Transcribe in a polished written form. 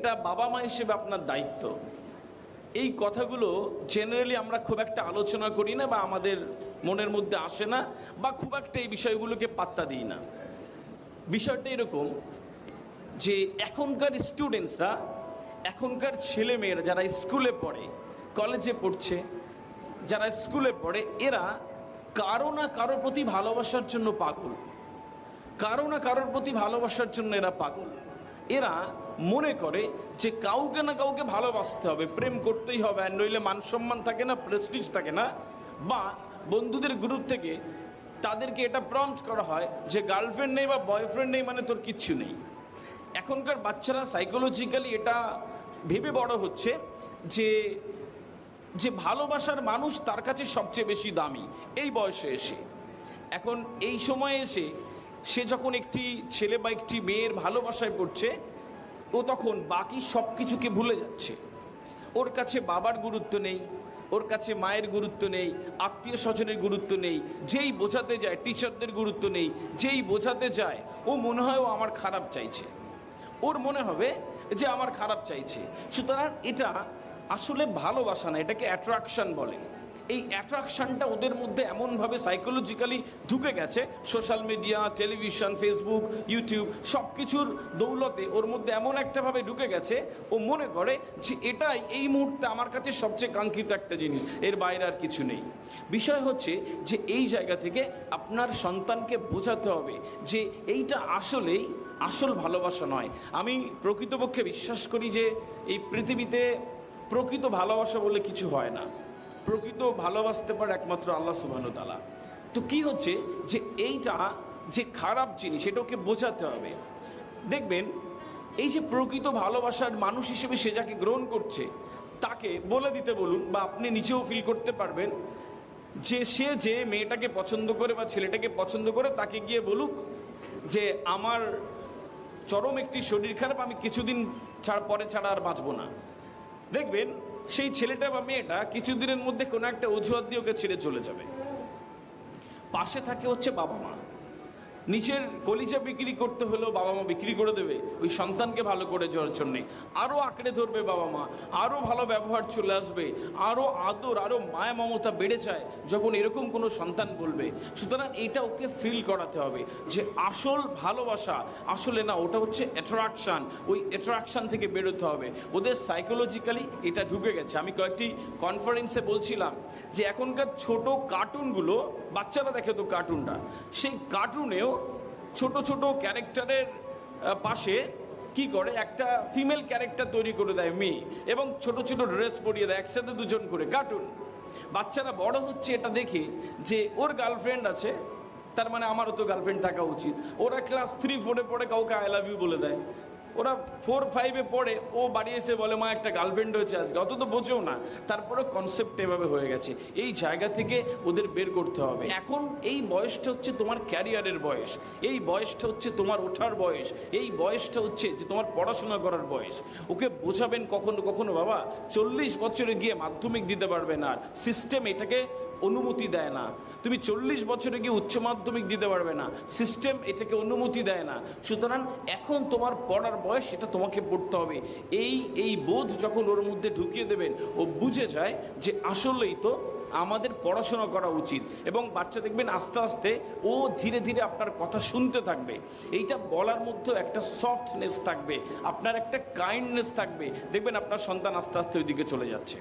এটা বাবা মা হিসেবে আপনার দায়িত্ব। এই কথাগুলো জেনারেলি আমরা খুব একটা আলোচনা করি না, বা আমাদের মনের মধ্যে আসে না, বা খুব একটা এই বিষয়গুলোকে পাত্তা দিই না। বিষয়টা এরকম যে এখনকার স্টুডেন্টসরা, এখনকার ছেলে মেয়েরা যারা স্কুলে পড়ে, কলেজে পড়ছে, যারা স্কুলে পড়ে, এরা কারো না কারোর প্রতি ভালোবাসার জন্য পাগল। কারো না কারোর প্রতি ভালোবাসার জন্য এরা পাগল। এরা মনে করে যে কাউকে না কাউকে ভালোবাসতে হবে, প্রেম করতেই হবে, আর নইলে মান সম্মান থাকে না, প্রেস্টিজ থাকে না। বা বন্ধুদের গ্রুপ থেকে তাদেরকে এটা প্রম্পট করা হয় যে গার্লফ্রেন্ড নেই বা বয়ফ্রেন্ড নেই মানে তোর কিচ্ছু নেই। এখনকার বাচ্চারা সাইকোলজিক্যালি এটা ভেবে বড় হচ্ছে যে যে ভালোবাসার মানুষ তার কাছে সবচেয়ে বেশি দামি এই বয়সে এসে। এখন এই সময়ে এসে সে যখন একটি ছেলে বা একটি মেয়ের ভালোবাসায় পড়ছে, ও তখন বাকি সব কিছুকে ভুলে যাচ্ছে। ওর কাছে বাবার গুরুত্ব নেই, ওর কাছে মায়ের গুরুত্ব নেই, আত্মীয় স্বজনের গুরুত্ব নেই, যেই বোঝাতে যায় টিচারদের গুরুত্ব নেই, যেই বোঝাতে যায় ও মনে হয় ও আমার খারাপ চাইছে, ওর মনে হবে যে আমার খারাপ চাইছে। সুতরাং এটা আসলে ভালোবাসা না, এটাকে অ্যাট্রাকশন বলে। এই অ্যাট্রাকশনটা ওদের মধ্যে এমনভাবে সাইকোলজিক্যালি ঢুকে গেছে, social media, television, Facebook, YouTube সব কিছুর দৌলতে ওর মধ্যে এমন একটাভাবে ঢুকে গেছে, ও মনে করে যে এটাই এই মুহূর্তে আমার কাছে সবচেয়ে কাঙ্ক্ষিত একটা জিনিস, এর বাইরে আর কিছু নেই। বিষয় হচ্ছে যে এই জায়গা থেকে আপনার সন্তানকে বোঝাতে হবে যে এইটা আসলেই আসল ভালোবাসা নয়। আমি প্রকৃতপক্ষে বিশ্বাস করি যে এই পৃথিবীতে প্রকৃত ভালোবাসা বলে কিছু হয় না। প্রকৃত ভালোবাসতে পারে একমাত্র আল্লাহ সুবহানাহু ওয়া তাআলা। তো কি হচ্ছে যে এইটা যে খারাপ জিনিস, এটা ওকে বোঝাতে হবে। দেখবেন এই যে প্রকৃত ভালোবাসার মানুষ হিসেবে সে যাকে গ্রহণ করছে, তাকে বলে দিতে বলুন, বা আপনি নিজেও ফিল করতে পারবেন যে সে যে মেয়েটাকে পছন্দ করে বা ছেলেটাকে পছন্দ করে, তাকে গিয়ে বলুক যে আমার চরম একটি শরীর খারাপ, আমি কিছুদিন পরে ছাড়া আর বাঁচবো না। দেখবেন সেই ছেলেটা বা মেয়েটা কিছুদিনের মধ্যে কোনো একটা অজুহাত দিয়ে ওকে ছেড়ে চলে যাবে। পাশে থাকে হচ্ছে বাবা মা। নিজের কলিজা বিক্রি করতে হলেও বাবা মা বিক্রি করে দেবে ওই সন্তানকে ভালো করে যাওয়ার জন্যে। আরও আঁকড়ে ধরবে বাবা মা, আরও ভালো ব্যবহার চলে আসবে, আরও আদর, আরও মায়া মমতা বেড়ে যায় যখন এরকম কোনো সন্তান বলবে। সুতরাং এটা ওকে ফিল করাতে হবে যে আসল ভালোবাসা আসলে না, ওটা হচ্ছে অ্যাট্রাকশান। ওই অ্যাট্রাকশান থেকে বেরোতে হবে। ওদের সাইকোলজিক্যালি এটা ঢুকে গেছে। আমি কয়েকটি কনফারেন্সে বলছিলাম যে এখনকার ছোট কার্টুনগুলো, বাচ্চারা দেখে তো কার্টুনটা, সেই কার্টুনেও ছোট ছোট ক্যারেক্টারের পাশে কি করে একটা ফিমেল ক্যারেক্টার তৈরি করে দেয় মেয়ে, এবং ছোট ছোট ড্রেস পরিয়ে দেয়, একসাথে দুজন করে কার্টুন। বাচ্চারা বড় হচ্ছে এটা দেখে যে ওর গার্লফ্রেন্ড আছে, তার মানে আমারও তো গার্লফ্রেন্ড থাকা উচিত। ওরা ক্লাস 3-4-এ পড়ে কাউকে আই লাভ ইউ বলে দেয়। ওরা 4-5-এ পড়ে, ও বাড়ি এসে বলে মা একটা গার্লফ্রেন্ড হয়েছে আজকে, অত তো বোঝেও না, তারপরে কনসেপ্ট এভাবে হয়ে গেছে। এই জায়গা থেকে ওদের বের করতে হবে। এখন এই বয়সটা হচ্ছে তোমার ক্যারিয়ারের বয়স, এই বয়সটা হচ্ছে তোমার ওঠার বয়স, এই বয়সটা হচ্ছে যে তোমার পড়াশোনা করার বয়স। ওকে বোঝাবেন কখনো কখনো বাবা 40 বছরে গিয়ে মাধ্যমিক দিতে পারবে না, সিস্টেম এটাকে অনুমতি দেয় না। তুমি 40 বছরে গিয়ে উচ্চ মাধ্যমিক দিতে পারবে না, সিস্টেম এটাকে অনুমতি দেয় না। সুতরাং এখন তোমার পড়ার বয়স, এটা তোমাকে পড়তে হবে। এই বোধ যখন ওর মধ্যে ঢুকিয়ে দেবেন, ও বুঝে যায় যে আসলেই তো আমাদের পড়াশোনা করা উচিত। এবং বাচ্চা দেখবেন আস্তে আস্তে ও ধীরে ধীরে আপনার কথা শুনতে থাকবে। এইটা বলার মধ্যেও একটা সফটনেস থাকবে, আপনার একটা কাইন্ডনেস থাকবে। দেখবেন আপনার সন্তান আস্তে আস্তে ওইদিকে চলে যাচ্ছে।